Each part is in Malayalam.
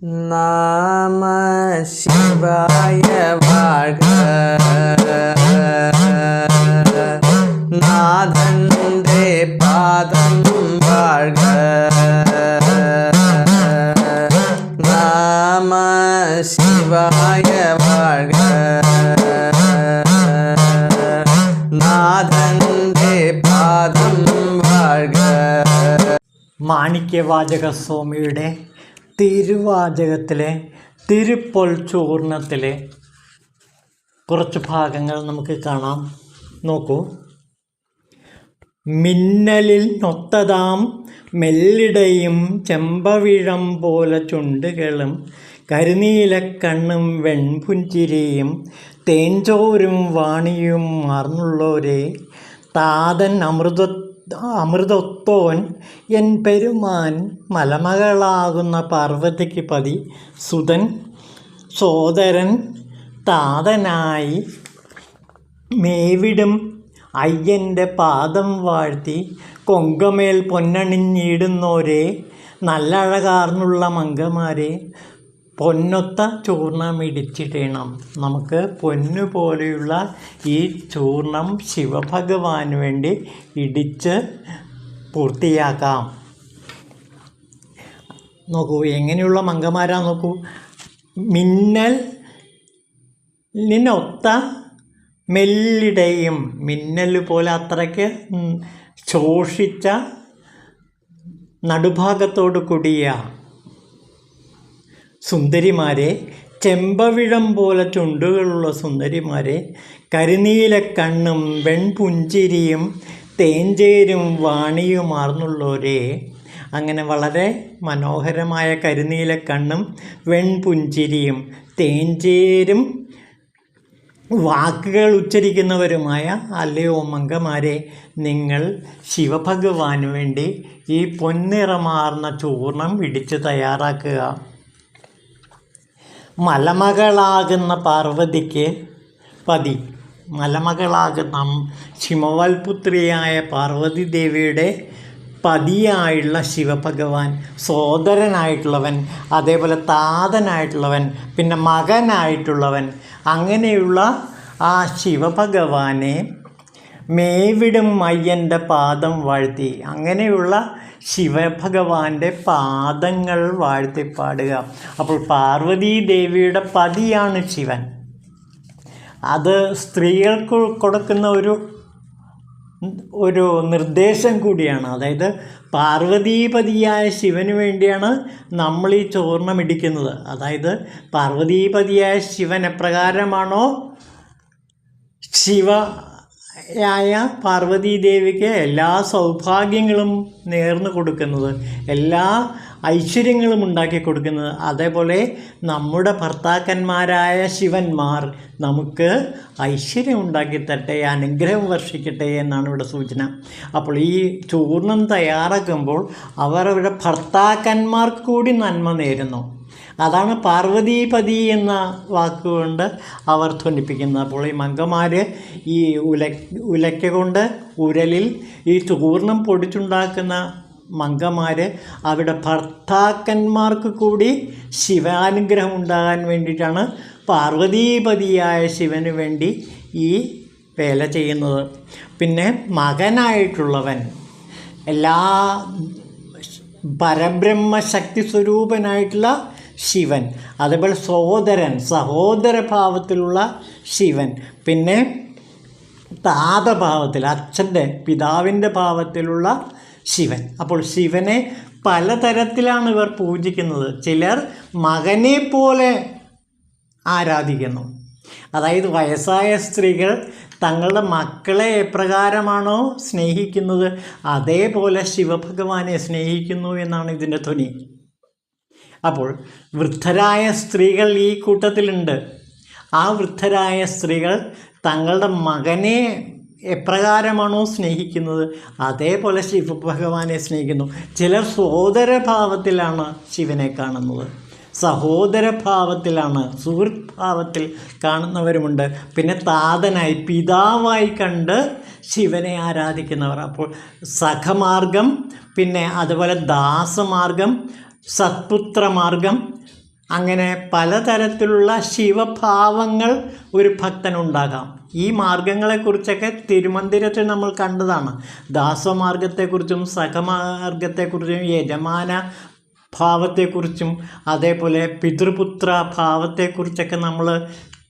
நம சிவாய வாழ்க. நாதந்தே பாதம் வாழ்க. நம சிவாய வாழ்க. നാഥന്റെ പാദം വാഴ്ക. മാണിക്യവാചക സ്വാമിയുടെ തിരുവാചകത്തിലെ തിരുപ്പൊൽ ചൂർണത്തിലെ കുറച്ച് ഭാഗങ്ങൾ നമുക്ക് കാണാം. നോക്കൂ. മിന്നലിൽ നൊത്തതാം മെല്ലിടയും ചെമ്പവിഴം പോലെ ചുണ്ടുകളും കരിനീലക്കണ്ണും വെൺപുഞ്ചിരിയും തേൻചോരും വാണിയും മാർന്നുള്ളോരെ താതൻ അമൃതത്വൻ എൻ പെരുമാൻ മലമകളാകുന്ന പാർവതിക്ക് പതി സുതൻ സോദരൻ താതനായി മേവിടും അയ്യൻ്റെ പാദം വാഴ്ത്തി കൊങ്കമേൽ പൊന്നണിഞ്ഞിടുന്നോരെ നല്ലഴകാർന്നുള്ള മങ്കമാരെ പൊന്നൊത്ത ചൂർണം ഇടിച്ചിടണം. നമുക്ക് പൊന്നു പോലെയുള്ള ഈ ചൂർണം ശിവഭഗവാന് വേണ്ടി ഇടിച്ച് പൂർത്തിയാക്കാം. നോക്കൂ, എങ്ങനെയുള്ള മങ്കമാരാ നോക്കൂ. മിന്നലിനൊത്ത മെല്ലിടയും, മിന്നൽ പോലെ അത്രയ്ക്ക് ശോഷിച്ച നടുഭാഗത്തോട് കൂടിയ സുന്ദരിമാരെ, ചെമ്പവിഴം പോലെ ചുണ്ടുകളുള്ള സുന്ദരിമാരെ, കരിനീലക്കണ്ണും വെൺപുഞ്ചിരിയും തേഞ്ചേരും വാണിയുമാർന്നുള്ളവരെ, അങ്ങനെ വളരെ മനോഹരമായ കരിനീലക്കണ്ണും വെൺപുഞ്ചിരിയും തേഞ്ചേരും വാക്കുകൾ ഉച്ചരിക്കുന്നവരുമായ അല്ലയോ മങ്കമാരെ, നിങ്ങൾ ശിവഭഗവാന് വേണ്ടി ഈ പൊന്നിറമാർന്ന ചൂർണം ഇടിച്ച് തയ്യാറാക്കുക. മലമകളാകുന്ന പാർവതിക്ക് പതി, മലമകളാകുന്ന ഹിമവൽപുത്രിയായ പാർവതി ദേവിയുടെ പതിയായുള്ള ശിവഭഗവാൻ, സോദരനായിട്ടുള്ളവൻ, അതേപോലെ താതനായിട്ടുള്ളവൻ, പിന്നെ മകനായിട്ടുള്ളവൻ, അങ്ങനെയുള്ള ആ ശിവഭഗവാനെ മേവിടും അയ്യൻ്റെ പാദം വാഴ്ത്തി, അങ്ങനെയുള്ള ശിവഭഗവാന്റെ പാദങ്ങൾ വാഴ്ത്തി പാടുക. അപ്പോൾ പാർവതീ ദേവിയുടെ പതിയാണ് ശിവൻ. അത് സ്ത്രീകൾക്ക് കൊടുക്കുന്ന ഒരു നിർദ്ദേശം കൂടിയാണ്. അതായത് പാർവതീപതിയായ ശിവന് വേണ്ടിയാണ് നമ്മൾ ഈ ചൂർണം ഇടിക്കുന്നത്. അതായത് പാർവതീപതിയായ ശിവൻ എപ്രകാരമാണോ ശിവയായ പാർവതീദേവിക്ക് എല്ലാ സൗഭാഗ്യങ്ങളും നേർന്നു കൊടുക്കുന്നത്, എല്ലാ ഐശ്വര്യങ്ങളും ഉണ്ടാക്കി കൊടുക്കുന്നത്, അതേപോലെ നമ്മുടെ ഭർത്താക്കന്മാരായ ശിവന്മാർ നമുക്ക് ഐശ്വര്യം ഉണ്ടാക്കി തരട്ടെ, അനുഗ്രഹം വർഷിക്കട്ടെ എന്നാണ് ഇവിടെ സൂചന. അപ്പോൾ ഈ ചൂർണം തയ്യാറാക്കുമ്പോൾ അവരുടെ ഭർത്താക്കന്മാർക്ക് കൂടി നന്മ നേരുന്നു. അതാണ് പാർവതീപതി എന്ന വാക്കുകൊണ്ട് അവർ ധ്വനിപ്പിക്കുന്നത്. അപ്പോൾ ഈ മങ്കമാർ ഈ ഉലക്ക കൊണ്ട് ഉരലിൽ ഈ ചൂർണം പൊടിച്ചുണ്ടാക്കുന്ന മങ്കമാർ അവരുടെ ഭർത്താക്കന്മാർക്ക് കൂടി ശിവാനുഗ്രഹം ഉണ്ടാകാൻ വേണ്ടിയിട്ടാണ് പാർവതീപതിയായ ശിവന് വേണ്ടി ഈ വേല ചെയ്യുന്നത്. പിന്നെ മകനായിട്ടുള്ളവൻ, എല്ലാ പരബ്രഹ്മശക്തി സ്വരൂപനായിട്ടുള്ള ശിവൻ, അതേപോലെ സഹോദരൻ, സഹോദരഭാവത്തിലുള്ള ശിവൻ, പിന്നെ താതഭാവത്തിൽ, അച്ഛൻ്റെ പിതാവിൻ്റെ ഭാവത്തിലുള്ള ശിവൻ. അപ്പോൾ ശിവനെ പലതരത്തിലാണ് ഇവർ പൂജിക്കുന്നത്. ചിലർ മകനെ പോലെ ആരാധിക്കുന്നു. അതായത് വയസ്സായ സ്ത്രീകൾ തങ്ങളുടെ മക്കളെ എപ്രകാരമാണോ സ്നേഹിക്കുന്നത് അതേപോലെ ശിവഭഗവാനെ സ്നേഹിക്കുന്നു എന്നാണ് ഇതിൻ്റെ ധ്വനി. അപ്പോൾ വൃദ്ധരായ സ്ത്രീകൾ ഈ കൂട്ടത്തിലുണ്ട്. ആ വൃദ്ധരായ സ്ത്രീകൾ തങ്ങളുടെ മകനെ എപ്രകാരമാണോ സ്നേഹിക്കുന്നത് അതേപോലെ ശിവഭഗവാനെ സ്നേഹിക്കുന്നു. ചിലർ സോദരഭാവത്തിലാണ് ശിവനെ കാണുന്നത്, സഹോദരഭാവത്തിലാണ്, സുഹൃത്ത് ഭാവത്തിൽ കാണുന്നവരുമുണ്ട്. പിന്നെ താതനായി, പിതാവായി കണ്ട് ശിവനെ ആരാധിക്കുന്നവർ. അപ്പോൾ സഖമാർഗം, പിന്നെ അതുപോലെ ദാസമാർഗം, സത്പുത്രമാർഗം, അങ്ങനെ പലതരത്തിലുള്ള ശിവഭാവങ്ങൾ ഒരു ഭക്തനുണ്ടാകാം. ഈ മാർഗങ്ങളെക്കുറിച്ചൊക്കെ തിരുമന്ദിരത്തിൽ നമ്മൾ കണ്ടതാണ്. ദാസമാർഗത്തെക്കുറിച്ചും സഖമാർഗത്തെക്കുറിച്ചും യജമാന ഭാവത്തെക്കുറിച്ചും അതേപോലെ പിതൃപുത്ര ഭാവത്തെക്കുറിച്ചൊക്കെ നമ്മൾ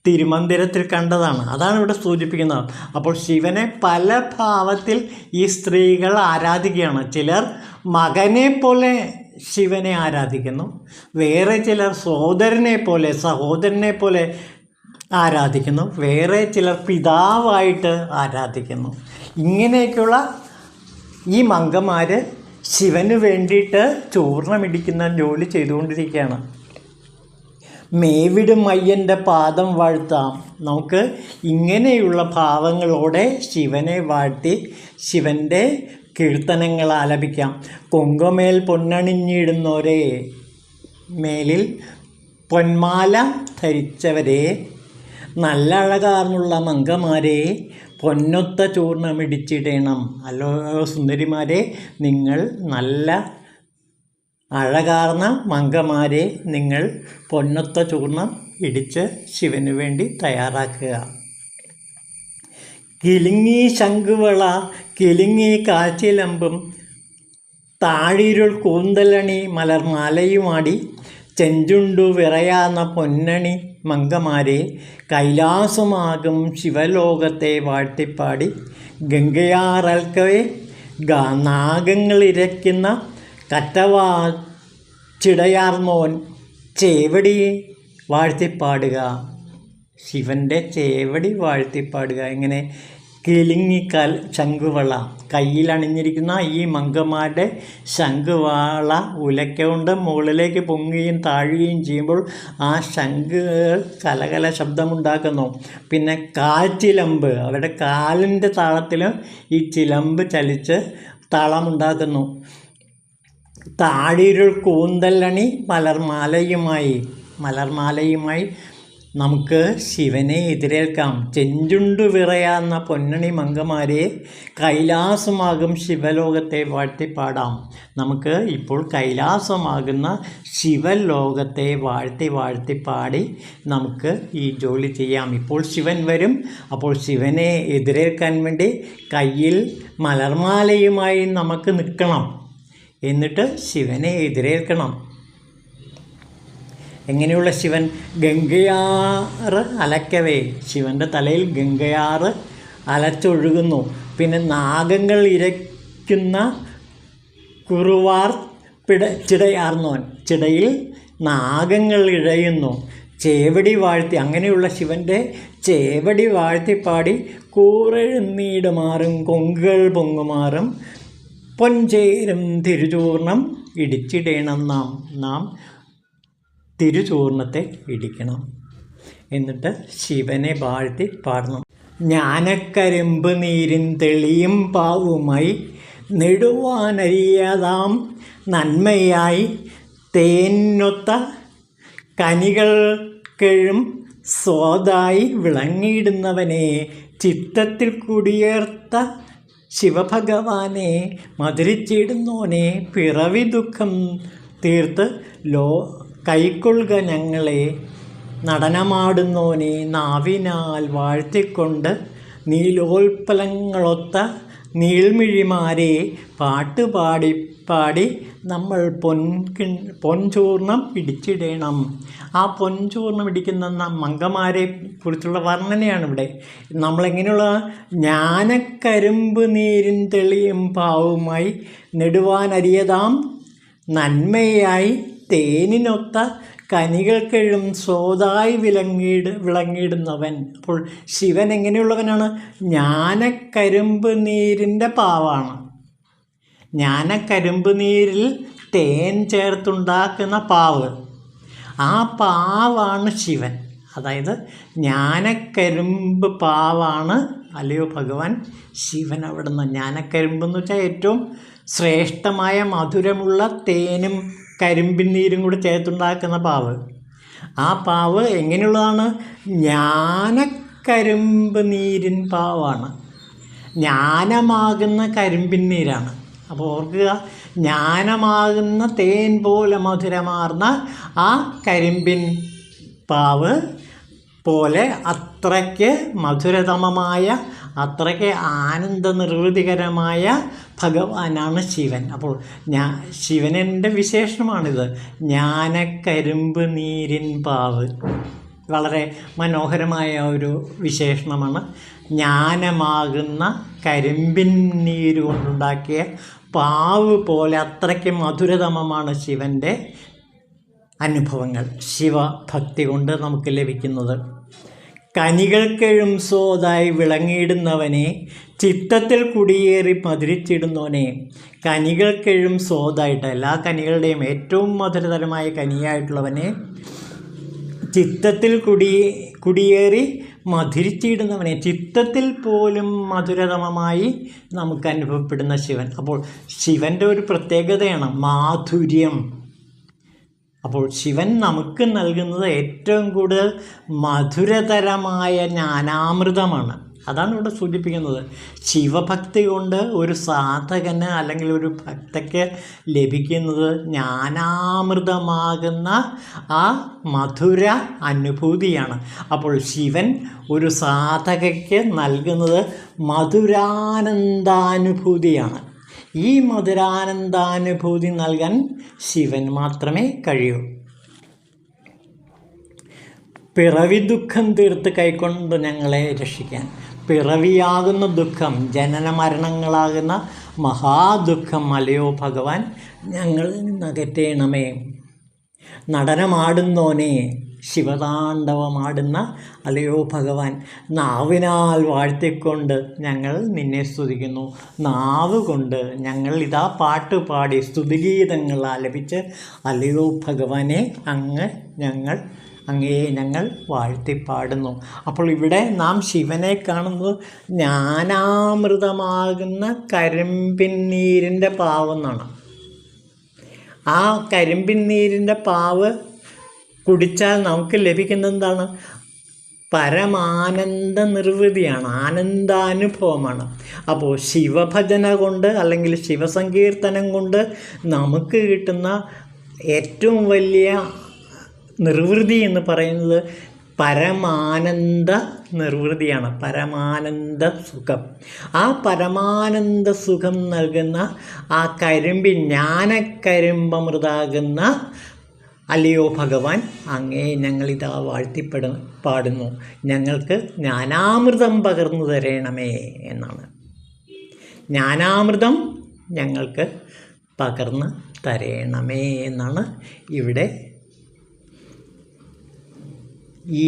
തിരുമന്ദിരത്തിൽ കണ്ടതാണ്. അതാണ് ഇവിടെ സൂചിപ്പിക്കുന്നത്. അപ്പോൾ ശിവനെ പല ഭാവത്തിൽ ഈ സ്ത്രീകൾ ആരാധിക്കുകയാണ്. ചിലർ മകനെ പോലെ ശിവനെ ആരാധിക്കുന്നു, വേറെ ചിലർ സഹോദരനെ പോലെ ആരാധിക്കുന്നു, വേറെ ചിലർ പിതാവായിട്ട് ആരാധിക്കുന്നു. ഇങ്ങനെയൊക്കെയുള്ള ഈ മങ്കമാർ ശിവന് വേണ്ടിയിട്ട് ചൂർണമിടിക്കുന്ന ജോലി ചെയ്തുകൊണ്ടിരിക്കുകയാണ്. മേവിടും അയ്യൻ്റെ പാദം വാഴ്ത്താം. നമുക്ക് ഇങ്ങനെയുള്ള ഭാവങ്ങളോടെ ശിവനെ വാഴ്ത്തി ശിവൻ്റെ കീർത്തനങ്ങൾ ആലപിക്കാം. കൊങ്കമേൽ പൊന്നണിഞ്ഞിടുന്നവരെ, മേലിൽ പൊന്മാല ധരിച്ചവരെ, നല്ല അഴകാർന്നുള്ള മങ്കമാരെ, പൊന്നൊത്ത ചൂർണമിടിച്ചിടണം. അല്ലോ സുന്ദരിമാരെ, നിങ്ങൾ നല്ല അഴകാർന്ന മങ്കമാരെ നിങ്ങൾ പൊന്നൊത്ത ചൂർണം ഇടിച്ച് ശിവന് വേണ്ടി തയ്യാറാക്കുക. കിലുങ്ങി ശംഖുവള കിലുങ്ങി കാച്ചിലമ്പും താഴിരുൾ കൂന്തലണി മലർമാലയുമാടി ചെഞ്ചുണ്ടു വിറയാന്ന പൊന്നണി മങ്കമാരെ, കൈലാസമാകും ശിവലോകത്തെ വാഴ്ത്തിപ്പാടി ഗംഗയാറൽക്കവേ നാഗങ്ങളിരയ്ക്കുന്ന കറ്റവാ ചിടയാർന്നോൻ ചേവടി വാഴ്ത്തിപ്പാടുക. ശിവൻ്റെ ചേവടി വാഴ്ത്തിപ്പാടുക. ഇങ്ങനെ കിലുങ്ങിക്കാൽ ശംഖുവള, കയ്യിൽ അണിഞ്ഞിരിക്കുന്ന ഈ മങ്കമാരുടെ ശംഖുവാള ഉലക്കൊണ്ട് മുകളിലേക്ക് പൊങ്ങുകയും താഴുകയും ചെയ്യുമ്പോൾ ആ ശംഖുകൾ കലകല ശബ്ദമുണ്ടാക്കുന്നു. പിന്നെ കാൽച്ചിലമ്പ്, അവരുടെ കാലിൻ്റെ താളത്തിൽ ഈ ചിലമ്പ് ചലിച്ച് താളമുണ്ടാക്കുന്നു. താഴിരുൾ കൂന്തലണി മലർമാലയുമായി നമുക്ക് ശിവനെ എതിരേൽക്കാം. ചെഞ്ചുണ്ടു വിറയാന്ന പൊന്നണി മങ്കമാരെ, കൈലാസമാകും ശിവലോകത്തെ വാഴ്ത്തിപ്പാടാം. നമുക്ക് ഇപ്പോൾ കൈലാസമാകുന്ന ശിവലോകത്തെ വാഴ്ത്തിപ്പാടി നമുക്ക് ഈ ജോലി ചെയ്യാം. ഇപ്പോൾ ശിവൻ വരും. അപ്പോൾ ശിവനെ എതിരേൽക്കാൻ വേണ്ടി കയ്യിൽ മലർമാലയുമായി നമുക്ക് നിൽക്കണം. എന്നിട്ട് ശിവനെ എതിരേൽക്കണം. എങ്ങനെയുള്ള ശിവൻ? ഗംഗയാറ് അലക്കവേ, ശിവൻ്റെ തലയിൽ ഗംഗയാറ് അലച്ചൊഴുകുന്നു. പിന്നെ നാഗങ്ങൾ ഇരയ്ക്കുന്ന കുറുവാർ ചിടയാർന്നോൻ, ചിടയിൽ നാഗങ്ങൾ ഇഴയുന്നു. ചേവടി വാഴ്ത്തി, അങ്ങനെയുള്ള ശിവൻ്റെ ചേവടി വാഴ്ത്തിപ്പാടി കൂറെഴുന്നീടുമാറും കൊങ്കുകൾ പൊങ്ങുമാറും പൊൻചേരും തിരുചൂർണം ഇടിച്ചിടണം. നാം തിരുചൂർണത്തെ ഇടിക്കണം. എന്നിട്ട് ശിവനെ വാഴ്ത്തി പാടണം. ജ്ഞാനക്കരിമ്പ് നീരിൻ തെളിയും പാവുമായി നെടുവാനരിയതാം നന്മയായി തേനൊത്ത കനികൾക്കെഴും സ്വാദായി വിളങ്ങിയിടുന്നവനെ, ചിത്തത്തിൽ കുടിയേർത്ത ശിവഭഗവാനെ, മധുരിച്ചിടുന്നോനെ, പിറവി ദുഃഖം തീർത്ത് കൈക്കൊള്ളുക ഞങ്ങളെ, നടനമാടുന്നോനെ നാവിനാൽ വാഴ്ത്തിക്കൊണ്ട് നീലോൽപ്പലങ്ങളൊത്ത നീൾമിഴിമാരെ, പാട്ടുപാടി നമ്മൾ പൊൻചൂർണം ഇടിച്ചിടണം. ആ പൊൻചൂർണം ഇടിക്കുന്ന മങ്കമാരെ കുറിച്ചുള്ള വർണ്ണനയാണ് ഇവിടെ. നമ്മളെങ്ങനെയുള്ള ജ്ഞാനക്കരിമ്പ് നീരിൻ തെളിയും പാവുമായി നെടുവാനരിയതാം നന്മയായി തേനിനൊത്ത കനികൾക്കെഴും സ്വാദായി വിളങ്ങിയിടുന്നവൻ. അപ്പോൾ ശിവൻ എങ്ങനെയുള്ളവനാണ്? ജ്ഞാനക്കരിമ്പ് നീരിൻ്റെ പാവാണ്. ജ്ഞാനക്കരിമ്പ് നീരിൽ തേൻ ചേർത്തുണ്ടാക്കുന്ന പാവ്, ആ പാവാണ് ശിവൻ. അതായത് ജ്ഞാനക്കരിമ്പ് പാവാണ് അല്ലയോ ഭഗവാൻ ശിവൻ. അവിടുന്ന് ജ്ഞാനക്കരിമ്പ് എന്ന് വെച്ചാൽ ഏറ്റവും ശ്രേഷ്ഠമായ മധുരമുള്ള തേനും കരിമ്പിൻ നീരും കൂടി ചേർത്തുണ്ടാക്കുന്ന പാവ്. ആ പാവ് എങ്ങനെയുള്ളതാണ്? ജ്ഞാനക്കരിമ്പ് നീരിൻ പാവാണ്. ജ്ഞാനമാകുന്ന കരിമ്പിൻ നീരാണ്. അപ്പോൾ ഓർക്കുക, ജ്ഞാനമാകുന്ന തേൻ പോലെ മധുരമാർന്ന ആ കരിമ്പിൻ പാവ് പോലെ അത്രയ്ക്ക് മധുരതമമായ, അത്രയ്ക്ക് ആനന്ദ നിർവൃതികരമായ ഭഗവാനാണ് ശിവൻ. അപ്പോൾ ശിവനൻ്റെ വിശേഷണമാണിത്. ജ്ഞാനക്കരിമ്പ് നീരിൻ പാവ്. വളരെ മനോഹരമായ ഒരു വിശേഷണമാണ്. ജ്ഞാനമാകുന്ന കരിമ്പിൻ നീര് കൊണ്ടുണ്ടാക്കിയ പാവ് പോലെ അത്രയ്ക്ക് മധുരതമമാണ് ശിവൻ്റെ അനുഭവങ്ങൾ, ശിവഭക്തി കൊണ്ട് നമുക്ക് ലഭിക്കുന്നത്. കനികൾക്കെഴും സോതായി വിളങ്ങിയിടുന്നവനെ, ചിത്തത്തിൽ കുടിയേറി മധുരിച്ചിടുന്നവനെ. കനികൾക്കെഴും സോതായിട്ട്, എല്ലാ കനികളുടെയും ഏറ്റവും മധുരതരമായ കനിയായിട്ടുള്ളവനെ, ചിത്തത്തിൽ കുടിയേറി മധുരിച്ചിടുന്നവനെ, ചിത്തത്തിൽ പോലും മധുരതമമായി നമുക്ക് അനുഭവപ്പെടുന്ന ശിവൻ. അപ്പോൾ ശിവൻ്റെ ഒരു പ്രത്യേകതയാണ് മാധുര്യം. അപ്പോൾ ശിവൻ നമുക്ക് നൽകുന്നത് ഏറ്റവും കൂടുതൽ മധുരതരമായ ജ്ഞാനാമൃതമാണ്. അതാണ് ഇവിടെ സൂചിപ്പിക്കുന്നത്. ശിവഭക്തി കൊണ്ട് ഒരു സാധകന് അല്ലെങ്കിൽ ഒരു ഭക്തയ്ക്ക് ലഭിക്കുന്നത് ജ്ഞാനാമൃതമാകുന്ന ആ മധുര അനുഭൂതിയാണ്. അപ്പോൾ ശിവൻ ഒരു സാധകയ്ക്ക് നൽകുന്നത് മധുരാനന്ദാനുഭൂതിയാണ്. ഈ മധുരാനന്ദാനുഭൂതി നൽകാൻ ശിവൻ മാത്രമേ കഴിയൂ. പിറവി ദുഃഖം തീർത്ത് കൈക്കൊണ്ട് ഞങ്ങളെ രക്ഷിക്കാൻ. പിറവിയാകുന്ന ദുഃഖം, ജനന മരണങ്ങളാകുന്ന മഹാദുഃഖം അല്ലയോ ഭഗവാൻ, ഞങ്ങളിൽ നിന്നകറ്റേണമേ. നടനമാടുന്നോനെ, ശിവതാണ്ഡവമാടുന്ന അല്ലയോ ഭഗവാൻ, നാവിനാൽ വാഴ്ത്തിക്കൊണ്ട് ഞങ്ങൾ നിന്നെ സ്തുതിക്കുന്നു. നാവ് കൊണ്ട് ഞങ്ങൾ ഇതാ പാട്ട് പാടി സ്തുതിഗീതങ്ങൾ ആലപിച്ച് അല്ലയോ ഭഗവാനെ അങ്ങേ ഞങ്ങൾ വാഴ്ത്തിപ്പാടുന്നു. അപ്പോൾ ഇവിടെ നാം ശിവനെ കാണുന്നത് ജ്ഞാനാമൃതമാകുന്ന കരിമ്പിൻ നീരിൻ്റെ പാവെന്നാണ്. ആ കരിമ്പിൻ നീരിൻ്റെ പാവ് കുടിച്ചാൽ നമുക്ക് ലഭിക്കുന്നത് എന്താണ്? പരമാനന്ദ നിർവൃതിയാണ്, ആനന്ദാനുഭവമാണ്. അപ്പോൾ ശിവഭജന കൊണ്ട് അല്ലെങ്കിൽ ശിവസങ്കീർത്തനം കൊണ്ട് നമുക്ക് കിട്ടുന്ന ഏറ്റവും വലിയ നിർവൃതി എന്ന് പറയുന്നത് പരമാനന്ദ നിർവൃതിയാണ്, പരമാനന്ദ സുഖം. ആ പരമാനന്ദ സുഖം നൽകുന്ന ആ ജ്ഞാനക്കരിമ്പമൃതാകുന്ന അല്ലയോ ഭഗവാൻ, അങ്ങേ ഞങ്ങളിതാ പാടുന്നു. ഞങ്ങൾക്ക് ജ്ഞാനാമൃതം പകർന്നു തരണമേ എന്നാണ്. ജ്ഞാനാമൃതം ഞങ്ങൾക്ക് പകർന്ന് തരണമേ എന്നാണ് ഇവിടെ ഈ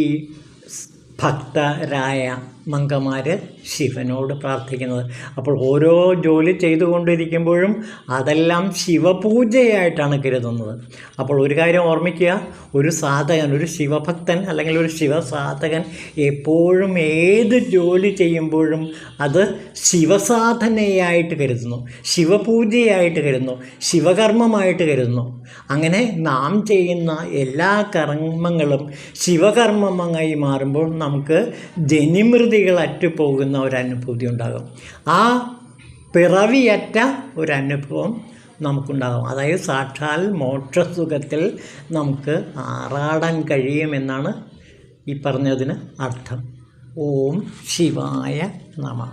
ഭക്തരായ മങ്കമാർ ശിവനോട് പ്രാർത്ഥിക്കുന്നത്. അപ്പോൾ ഓരോ ജോലി ചെയ്തുകൊണ്ടിരിക്കുമ്പോഴും അതെല്ലാം ശിവപൂജയായിട്ടാണ് കരുതുന്നത്. അപ്പോൾ ഒരു കാര്യം ഓർമ്മിക്കുക, ഒരു സാധകൻ, ഒരു ശിവഭക്തൻ അല്ലെങ്കിൽ ഒരു ശിവസാധകൻ എപ്പോഴും ഏത് ജോലി ചെയ്യുമ്പോഴും അത് ശിവസാധനയായിട്ട് കരുതുന്നു, ശിവപൂജയായിട്ട് കരുതുന്നു, ശിവകർമ്മമായിട്ട് കരുതുന്നു. അങ്ങനെ നാം ചെയ്യുന്ന എല്ലാ കർമ്മങ്ങളും ശിവകർമ്മമായി മാറുമ്പോൾ നമുക്ക് ജനിമൃതികൾ അറ്റുപോകുന്ന ഒരനുഭൂതി ഉണ്ടാകും. ആ പിറവിയറ്റ ഒരനുഭവം നമുക്കുണ്ടാകും. അതായത് സാക്ഷാൽ മോക്ഷസുഖത്തിൽ നമുക്ക് ആറാടാൻ കഴിയുമെന്നാണ് ഈ പറഞ്ഞതിന് അർത്ഥം. ഓം ശിവായ നമഃ.